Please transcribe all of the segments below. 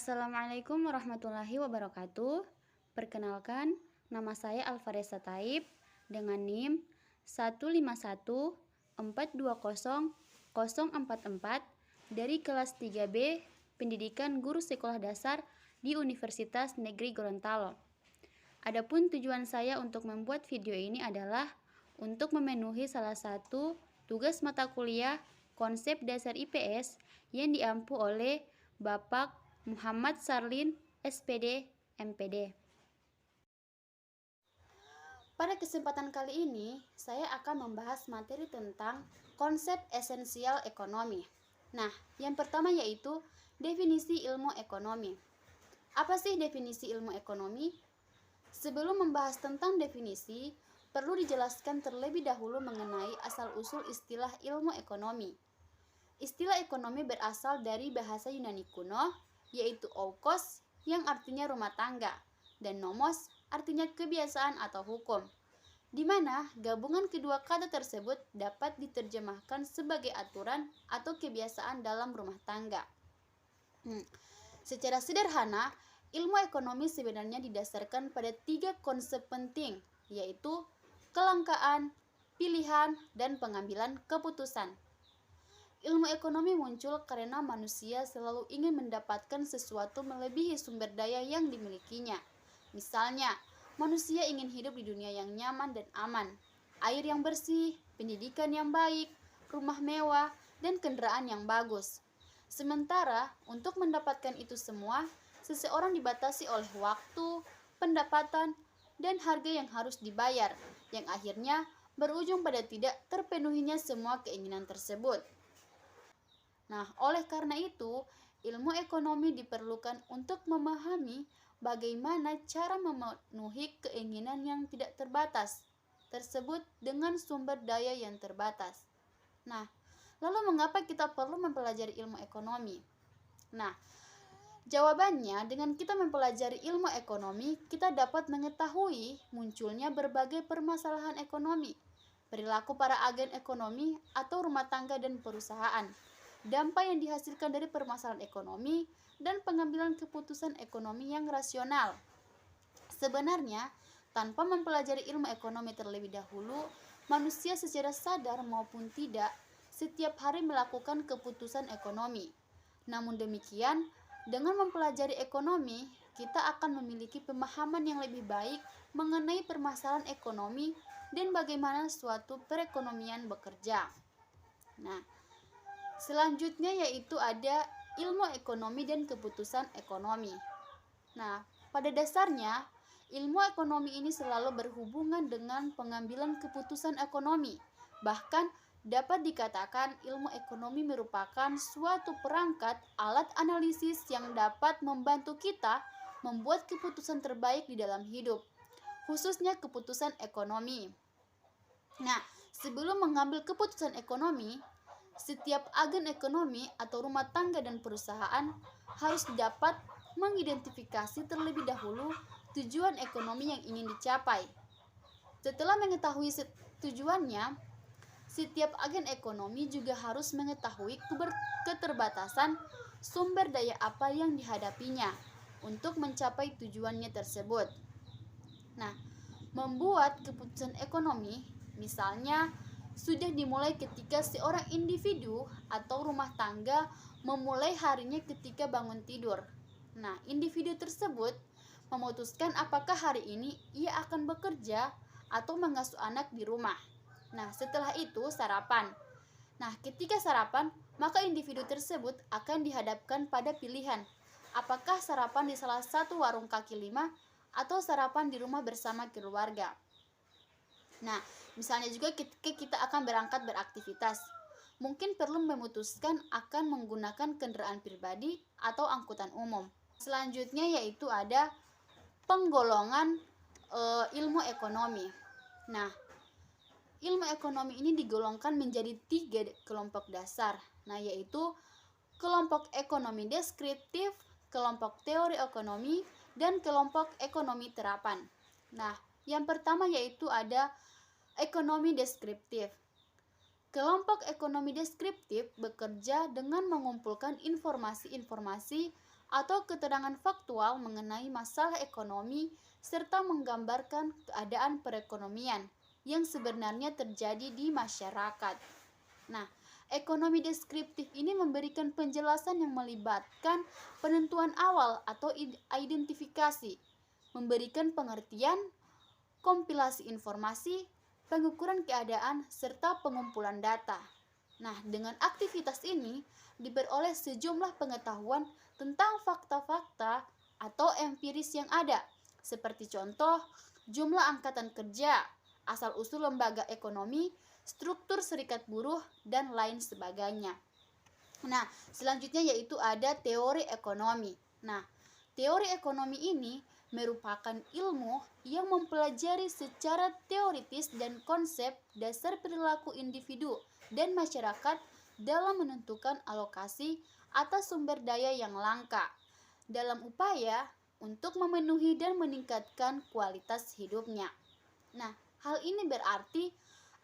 Assalamualaikum warahmatullahi wabarakatuh. Perkenalkan, nama saya Alvareza Taib dengan NIM 151420044 dari kelas 3B Pendidikan Guru Sekolah Dasar di Universitas Negeri Gorontalo. Adapun tujuan saya untuk membuat video ini adalah untuk memenuhi salah satu tugas mata kuliah konsep dasar IPS yang diampu oleh Bapak Muhammad Sarlin, SPD, MPD. Pada kesempatan kali ini, saya akan membahas materi tentang konsep esensial ekonomi. Nah, yang pertama yaitu definisi ilmu ekonomi. Apa sih definisi ilmu ekonomi? Sebelum membahas tentang definisi, perlu dijelaskan terlebih dahulu mengenai asal-usul istilah ilmu ekonomi. Istilah ekonomi berasal dari bahasa Yunani kuno, yaitu oikos yang artinya rumah tangga dan nomos artinya kebiasaan atau hukum, di mana gabungan kedua kata tersebut dapat diterjemahkan sebagai aturan atau kebiasaan dalam rumah tangga. Secara sederhana, ilmu ekonomi sebenarnya didasarkan pada 3 konsep penting, yaitu kelangkaan, pilihan, dan pengambilan keputusan. Ilmu ekonomi muncul karena manusia selalu ingin mendapatkan sesuatu melebihi sumber daya yang dimilikinya. Misalnya, manusia ingin hidup di dunia yang nyaman dan aman, air yang bersih, pendidikan yang baik, rumah mewah, dan kendaraan yang bagus. Sementara, untuk mendapatkan itu semua, seseorang dibatasi oleh waktu, pendapatan, dan harga yang harus dibayar, yang akhirnya berujung pada tidak terpenuhinya semua keinginan tersebut. Nah, oleh karena itu, ilmu ekonomi diperlukan untuk memahami bagaimana cara memenuhi keinginan yang tidak terbatas tersebut dengan sumber daya yang terbatas. Nah, lalu mengapa kita perlu mempelajari ilmu ekonomi? Nah, jawabannya dengan kita mempelajari ilmu ekonomi, kita dapat mengetahui munculnya berbagai permasalahan ekonomi, perilaku para agen ekonomi atau rumah tangga dan perusahaan, dampak yang dihasilkan dari permasalahan ekonomi, dan pengambilan keputusan ekonomi yang rasional. Sebenarnya, tanpa mempelajari ilmu ekonomi terlebih dahulu, manusia secara sadar maupun tidak setiap hari melakukan keputusan ekonomi. Namun demikian, dengan mempelajari ekonomi, kita akan memiliki pemahaman yang lebih baik mengenai permasalahan ekonomi dan bagaimana suatu perekonomian bekerja. Nah, selanjutnya yaitu ada ilmu ekonomi dan keputusan ekonomi. Nah, pada dasarnya, ilmu ekonomi ini selalu berhubungan dengan pengambilan keputusan ekonomi. Bahkan, dapat dikatakan ilmu ekonomi merupakan suatu perangkat alat analisis yang dapat membantu kita membuat keputusan terbaik di dalam hidup, khususnya keputusan ekonomi. Nah, sebelum mengambil keputusan ekonomi, setiap agen ekonomi atau rumah tangga dan perusahaan harus dapat mengidentifikasi terlebih dahulu tujuan ekonomi yang ingin dicapai. Setelah mengetahui tujuannya, setiap agen ekonomi juga harus mengetahui keterbatasan sumber daya apa yang dihadapinya untuk mencapai tujuannya tersebut. Nah, membuat keputusan ekonomi, misalnya, sudah dimulai ketika seorang individu atau rumah tangga memulai harinya ketika bangun tidur. Nah, individu tersebut memutuskan apakah hari ini ia akan bekerja atau mengasuh anak di rumah. Nah, setelah itu sarapan. Nah, ketika sarapan, maka individu tersebut akan dihadapkan pada pilihan, apakah sarapan di salah satu warung kaki lima atau sarapan di rumah bersama keluarga. Nah, misalnya juga ketika kita akan berangkat beraktivitas, mungkin perlu memutuskan akan menggunakan kendaraan pribadi atau angkutan umum. Selanjutnya yaitu ada penggolongan ilmu ekonomi. Nah, ilmu ekonomi ini digolongkan menjadi 3 kelompok dasar. Nah, yaitu kelompok ekonomi deskriptif, kelompok teori ekonomi, dan kelompok ekonomi terapan. Nah, yang pertama yaitu ada ekonomi deskriptif. Kelompok ekonomi deskriptif bekerja dengan mengumpulkan informasi-informasi atau keterangan faktual mengenai masalah ekonomi serta menggambarkan keadaan perekonomian yang sebenarnya terjadi di masyarakat. Nah, ekonomi deskriptif ini memberikan penjelasan yang melibatkan penentuan awal atau identifikasi, memberikan pengertian, kompilasi informasi, pengukuran keadaan, serta pengumpulan data. Nah, dengan aktivitas ini diperoleh sejumlah pengetahuan tentang fakta-fakta atau empiris yang ada, seperti contoh jumlah angkatan kerja, asal-usul lembaga ekonomi, struktur serikat buruh, dan lain sebagainya. Nah, selanjutnya yaitu ada teori ekonomi. Nah, teori ekonomi ini merupakan ilmu yang mempelajari secara teoritis dan konsep dasar perilaku individu dan masyarakat dalam menentukan alokasi atas sumber daya yang langka dalam upaya untuk memenuhi dan meningkatkan kualitas hidupnya. Nah, hal ini berarti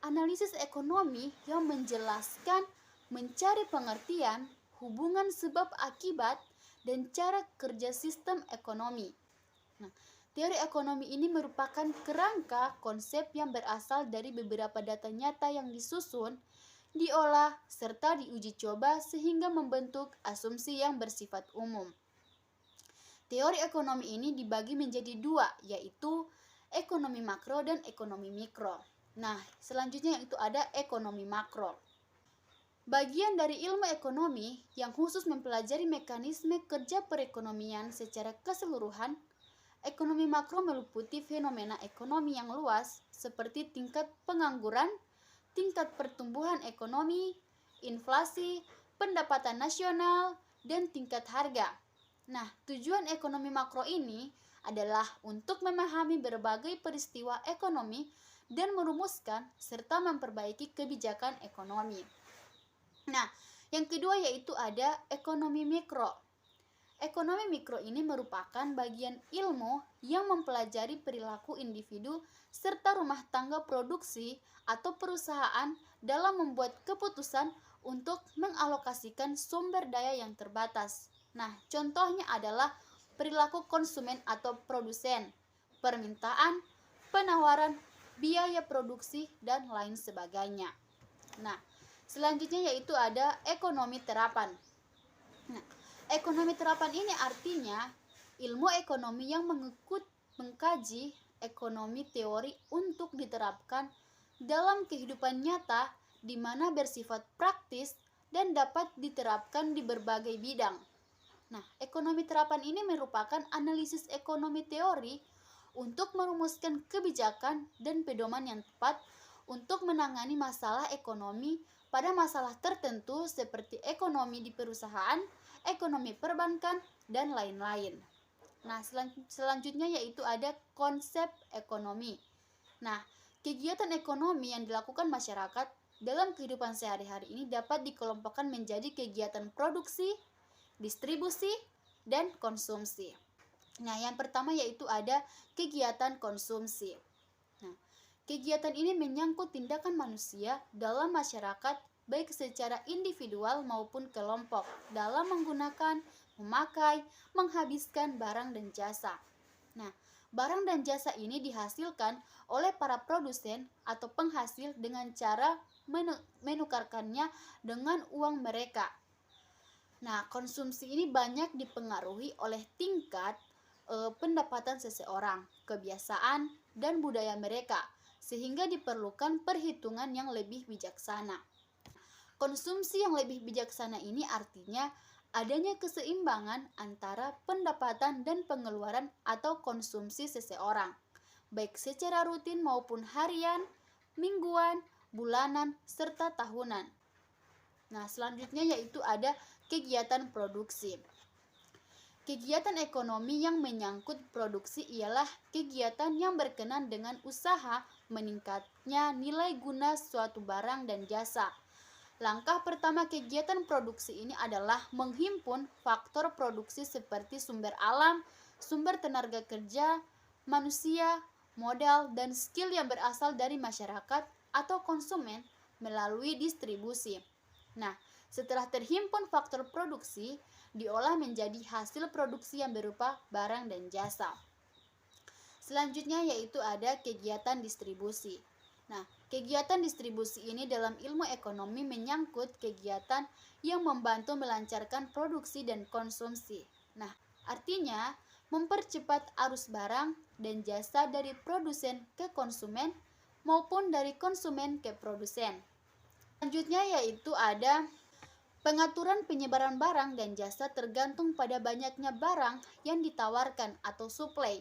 analisis ekonomi yang menjelaskan, mencari pengertian, hubungan sebab akibat, dan cara kerja sistem ekonomi. Nah, teori ekonomi ini merupakan kerangka konsep yang berasal dari beberapa data nyata yang disusun, diolah, serta diuji coba sehingga membentuk asumsi yang bersifat umum. Teori ekonomi ini dibagi menjadi dua, yaitu ekonomi makro dan ekonomi mikro. Nah, selanjutnya yaitu ada ekonomi makro. Bagian dari ilmu ekonomi yang khusus mempelajari mekanisme kerja perekonomian secara keseluruhan. Ekonomi makro meliputi fenomena ekonomi yang luas seperti tingkat pengangguran, tingkat pertumbuhan ekonomi, inflasi, pendapatan nasional, dan tingkat harga. Nah, tujuan ekonomi makro ini adalah untuk memahami berbagai peristiwa ekonomi dan merumuskan serta memperbaiki kebijakan ekonomi. Nah, yang kedua yaitu ada ekonomi mikro. Ekonomi mikro ini merupakan bagian ilmu yang mempelajari perilaku individu serta rumah tangga produksi atau perusahaan dalam membuat keputusan untuk mengalokasikan sumber daya yang terbatas. Nah, contohnya adalah perilaku konsumen atau produsen, permintaan, penawaran, biaya produksi, dan lain sebagainya. Nah, selanjutnya yaitu ada ekonomi terapan. Nah, ekonomi terapan ini artinya ilmu ekonomi yang mengkaji ekonomi teori untuk diterapkan dalam kehidupan nyata di mana bersifat praktis dan dapat diterapkan di berbagai bidang. Nah, ekonomi terapan ini merupakan analisis ekonomi teori untuk merumuskan kebijakan dan pedoman yang tepat untuk menangani masalah ekonomi pada masalah tertentu seperti ekonomi di perusahaan, ekonomi perbankan, dan lain-lain. Nah, selanjutnya yaitu ada konsep ekonomi. Nah, kegiatan ekonomi yang dilakukan masyarakat dalam kehidupan sehari-hari ini dapat dikelompokkan menjadi kegiatan produksi, distribusi, dan konsumsi. Nah, yang pertama yaitu ada kegiatan konsumsi. Nah, kegiatan ini menyangkut tindakan manusia dalam masyarakat baik secara individual maupun kelompok dalam menggunakan, memakai, menghabiskan barang dan jasa. Nah, barang dan jasa ini dihasilkan oleh para produsen atau penghasil dengan cara menukarkannya dengan uang mereka. Nah, konsumsi ini banyak dipengaruhi oleh tingkat pendapatan seseorang, kebiasaan, dan budaya mereka, sehingga diperlukan perhitungan yang lebih bijaksana. Konsumsi yang lebih bijaksana ini artinya adanya keseimbangan antara pendapatan dan pengeluaran atau konsumsi seseorang, baik secara rutin maupun harian, mingguan, bulanan, serta tahunan. Nah, selanjutnya yaitu ada kegiatan produksi. Kegiatan ekonomi yang menyangkut produksi ialah kegiatan yang berkenaan dengan usaha meningkatnya nilai guna suatu barang dan jasa. Langkah pertama kegiatan produksi ini adalah menghimpun faktor produksi seperti sumber alam, sumber tenaga kerja, manusia, modal, dan skill yang berasal dari masyarakat atau konsumen melalui distribusi. Nah, setelah terhimpun faktor produksi, diolah menjadi hasil produksi yang berupa barang dan jasa. Selanjutnya yaitu ada kegiatan distribusi. Nah, kegiatan distribusi ini dalam ilmu ekonomi menyangkut kegiatan yang membantu melancarkan produksi dan konsumsi. Nah, artinya mempercepat arus barang dan jasa dari produsen ke konsumen maupun dari konsumen ke produsen. Selanjutnya yaitu ada pengaturan penyebaran barang dan jasa tergantung pada banyaknya barang yang ditawarkan atau supply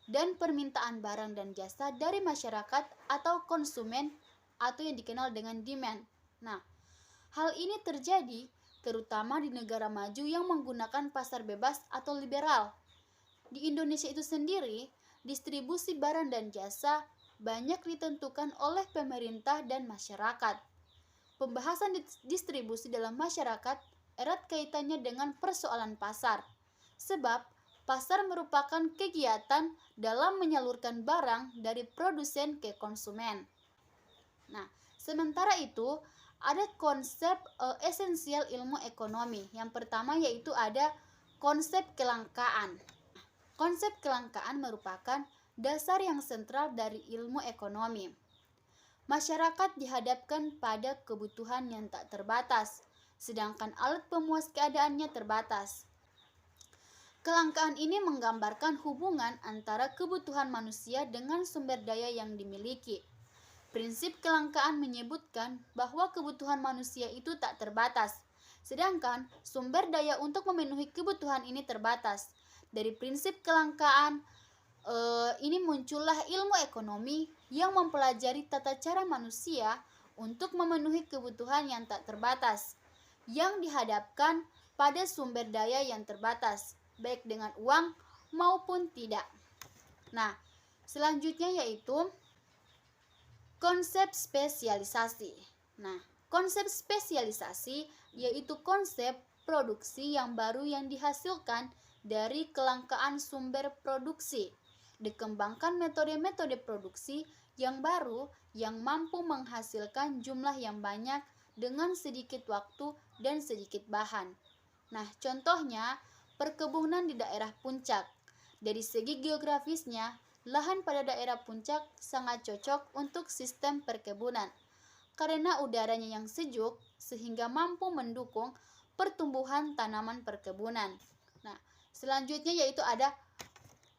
dan permintaan barang dan jasa dari masyarakat atau konsumen atau yang dikenal dengan demand. Nah, hal ini terjadi terutama di negara maju yang menggunakan pasar bebas atau liberal. Di Indonesia itu sendiri, distribusi barang dan jasa banyak ditentukan oleh pemerintah dan masyarakat. Pembahasan distribusi dalam masyarakat erat kaitannya dengan persoalan pasar, sebab pasar merupakan kegiatan dalam menyalurkan barang dari produsen ke konsumen. Nah, sementara itu ada konsep esensial ilmu ekonomi. Yang pertama yaitu ada konsep kelangkaan. Konsep kelangkaan merupakan dasar yang sentral dari ilmu ekonomi. Masyarakat dihadapkan pada kebutuhan yang tak terbatas, sedangkan alat pemuas keadaannya terbatas. Kelangkaan ini menggambarkan hubungan antara kebutuhan manusia dengan sumber daya yang dimiliki. Prinsip kelangkaan menyebutkan bahwa kebutuhan manusia itu tak terbatas, sedangkan sumber daya untuk memenuhi kebutuhan ini terbatas. Dari prinsip kelangkaan ini muncullah ilmu ekonomi yang mempelajari tata cara manusia untuk memenuhi kebutuhan yang tak terbatas, yang dihadapkan pada sumber daya yang terbatas, baik dengan uang maupun tidak. Nah, selanjutnya yaitu konsep spesialisasi. Nah, konsep spesialisasi yaitu konsep produksi yang baru yang dihasilkan dari kelangkaan sumber produksi. Dikembangkan metode-metode produksi yang baru yang mampu menghasilkan jumlah yang banyak dengan sedikit waktu dan sedikit bahan. Nah, contohnya perkebunan di daerah puncak. Dari segi geografisnya, lahan pada daerah puncak sangat cocok untuk sistem perkebunan karena udaranya yang sejuk sehingga mampu mendukung pertumbuhan tanaman perkebunan. Nah, selanjutnya yaitu ada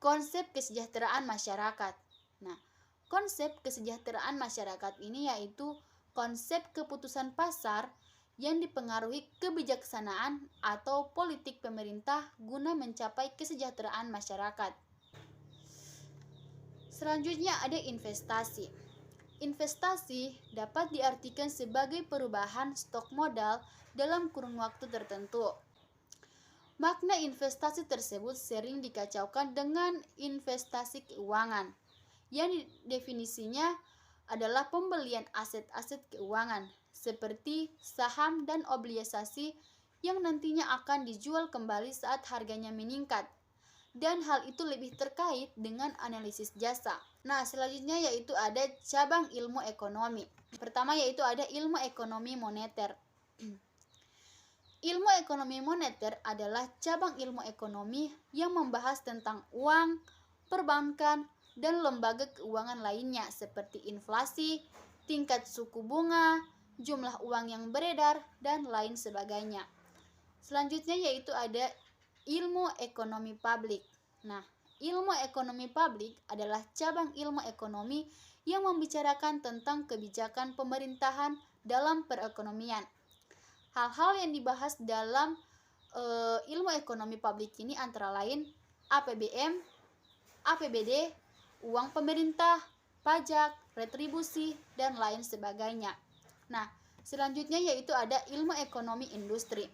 konsep kesejahteraan masyarakat. Nah, konsep kesejahteraan masyarakat ini yaitu konsep keputusan pasar yang dipengaruhi kebijaksanaan atau politik pemerintah guna mencapai kesejahteraan masyarakat. Selanjutnya ada investasi. Investasi dapat diartikan sebagai perubahan stok modal dalam kurun waktu tertentu. Makna investasi tersebut sering dikacaukan dengan investasi keuangan, yang definisinya adalah pembelian aset-aset keuangan seperti saham dan obligasi yang nantinya akan dijual kembali saat harganya meningkat. Dan hal itu lebih terkait dengan analisis jasa. Nah, selanjutnya yaitu ada cabang ilmu ekonomi. Pertama yaitu ada ilmu ekonomi moneter. Ilmu ekonomi moneter adalah cabang ilmu ekonomi yang membahas tentang uang, perbankan, dan lembaga keuangan lainnya seperti inflasi, tingkat suku bunga, jumlah uang yang beredar, dan lain sebagainya. Selanjutnya yaitu ada ilmu ekonomi publik. Nah, ilmu ekonomi publik adalah cabang ilmu ekonomi yang membicarakan tentang kebijakan pemerintahan dalam perekonomian. Hal-hal yang dibahas dalam ilmu ekonomi publik ini antara lain APBN, APBD, uang pemerintah, pajak, retribusi, dan lain sebagainya. Nah, selanjutnya yaitu ada ilmu ekonomi industri.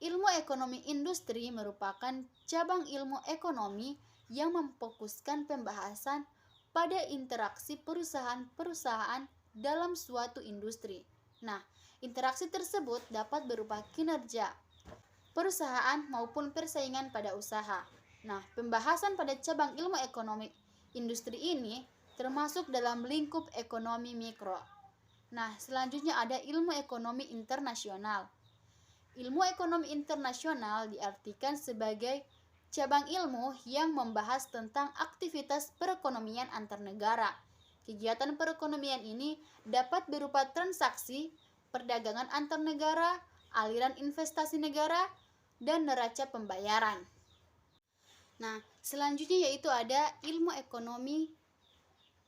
Ilmu ekonomi industri merupakan cabang ilmu ekonomi yang memfokuskan pembahasan pada interaksi perusahaan-perusahaan dalam suatu industri. Nah, interaksi tersebut dapat berupa kinerja perusahaan maupun persaingan pada usaha. Nah, pembahasan pada cabang ilmu ekonomi industri ini termasuk dalam lingkup ekonomi mikro. Nah, selanjutnya ada ilmu ekonomi internasional. Ilmu ekonomi internasional diartikan sebagai cabang ilmu yang membahas tentang aktivitas perekonomian antar negara. Kegiatan perekonomian ini dapat berupa transaksi, perdagangan antar negara, aliran investasi negara, dan neraca pembayaran. Nah, selanjutnya yaitu ada ilmu ekonomi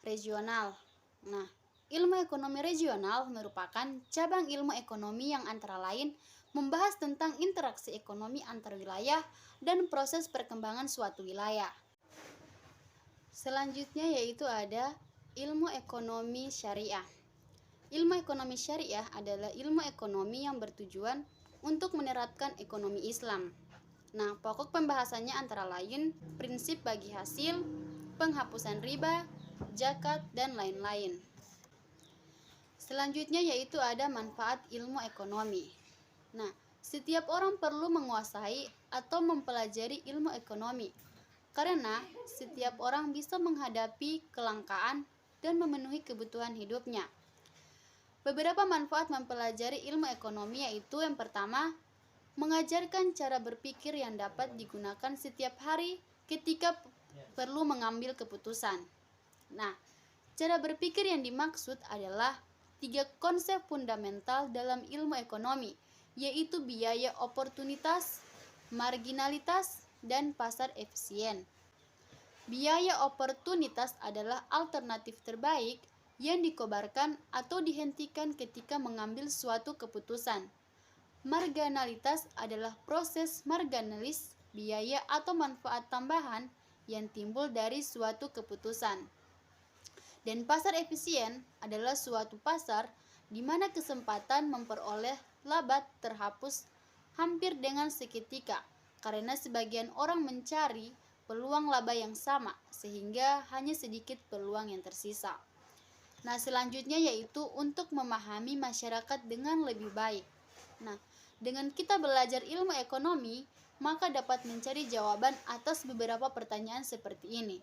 regional. Nah, ilmu ekonomi regional merupakan cabang ilmu ekonomi yang antara lain membahas tentang interaksi ekonomi antar wilayah dan proses perkembangan suatu wilayah. Selanjutnya yaitu ada ilmu ekonomi syariah. Ilmu ekonomi syariah adalah ilmu ekonomi yang bertujuan untuk menerapkan ekonomi Islam. Nah, pokok pembahasannya antara lain prinsip bagi hasil, penghapusan riba, zakat, dan lain-lain. Selanjutnya yaitu ada manfaat ilmu ekonomi. Nah, setiap orang perlu menguasai atau mempelajari ilmu ekonomi karena setiap orang bisa menghadapi kelangkaan dan memenuhi kebutuhan hidupnya. Beberapa manfaat mempelajari ilmu ekonomi yaitu yang pertama, mengajarkan cara berpikir yang dapat digunakan setiap hari ketika perlu mengambil keputusan. Nah, cara berpikir yang dimaksud adalah 3 konsep fundamental dalam ilmu ekonomi, yaitu biaya oportunitas, marginalitas, dan pasar efisien. Biaya oportunitas adalah alternatif terbaik yang dikobarkan atau dihentikan ketika mengambil suatu keputusan. Marginalitas adalah proses marginalis, biaya atau manfaat tambahan yang timbul dari suatu keputusan. Dan pasar efisien adalah suatu pasar di mana kesempatan memperoleh laba terhapus hampir dengan seketika karena sebagian orang mencari peluang laba yang sama sehingga hanya sedikit peluang yang tersisa. Nah, selanjutnya yaitu untuk memahami masyarakat dengan lebih baik. Nah, dengan kita belajar ilmu ekonomi, maka dapat mencari jawaban atas beberapa pertanyaan seperti ini.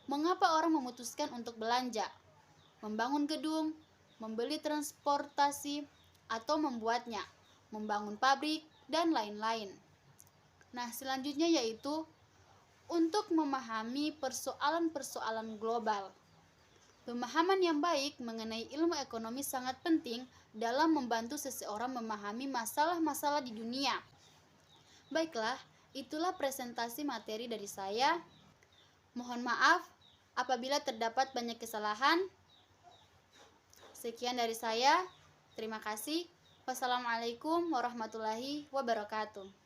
Mengapa orang memutuskan untuk belanja, membangun gedung, membeli transportasi, atau membuatnya, membangun pabrik, dan lain-lain. Nah, selanjutnya yaitu untuk memahami persoalan-persoalan global. Pemahaman yang baik mengenai ilmu ekonomi sangat penting dalam membantu seseorang memahami masalah-masalah di dunia. Baiklah, itulah presentasi materi dari saya. Mohon maaf apabila terdapat banyak kesalahan. Sekian dari saya. Terima kasih. Wassalamualaikum warahmatullahi wabarakatuh.